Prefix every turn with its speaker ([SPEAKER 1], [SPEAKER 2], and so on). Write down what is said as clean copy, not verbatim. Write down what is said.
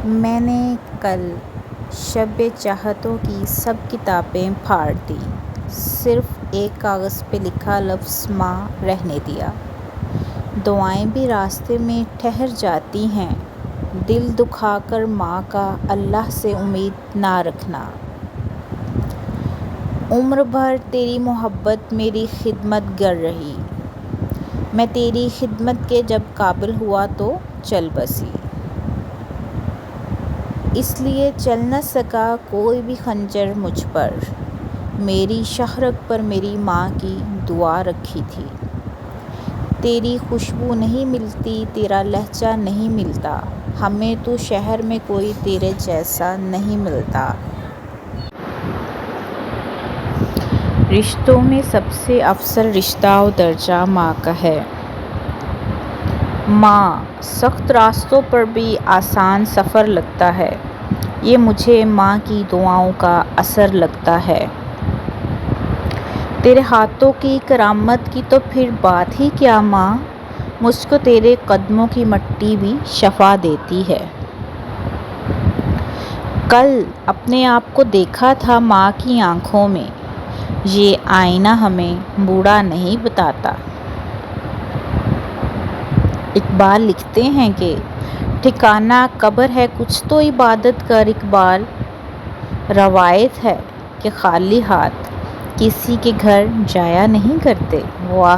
[SPEAKER 1] میں نے کل شب چاہتوں کی سب کتابیں پھاڑ دیں، صرف ایک کاغذ پہ لکھا لفظ ماں رہنے دیا۔ دعائیں بھی راستے میں ٹھہر جاتی ہیں، دل دکھا کر ماں کا اللہ سے امید نہ رکھنا۔ عمر بھر تیری محبت میری خدمت گر رہی، میں تیری خدمت کے جب قابل ہوا تو چل بسی۔ اس لیے چل نہ سکا کوئی بھی خنجر مجھ پر، میری شہرک پر میری ماں کی دعا رکھی تھی۔ تیری خوشبو نہیں ملتی، تیرا لہجہ نہیں ملتا، ہمیں تو شہر میں کوئی تیرے جیسا نہیں ملتا۔ رشتوں میں سب سے افضل رشتہ و درجہ ماں کا ہے۔ ماں، سخت راستوں پر بھی آسان سفر لگتا ہے، یہ مجھے ماں کی دعاؤں کا اثر لگتا ہے۔ تیرے ہاتھوں کی کرامت کی تو پھر بات ہی کیا ماں، مجھ کو تیرے قدموں کی مٹی بھی شفا دیتی ہے۔ کل اپنے آپ کو دیکھا تھا ماں کی آنکھوں میں، یہ آئینہ ہمیں بوڑھا نہیں بتاتا۔ اقبال لکھتے ہیں کہ ٹھکانہ قبر ہے کچھ تو عبادت کر اقبال، روایت ہے کہ خالی ہاتھ کسی کے گھر جایا نہیں کرتے۔ واہ!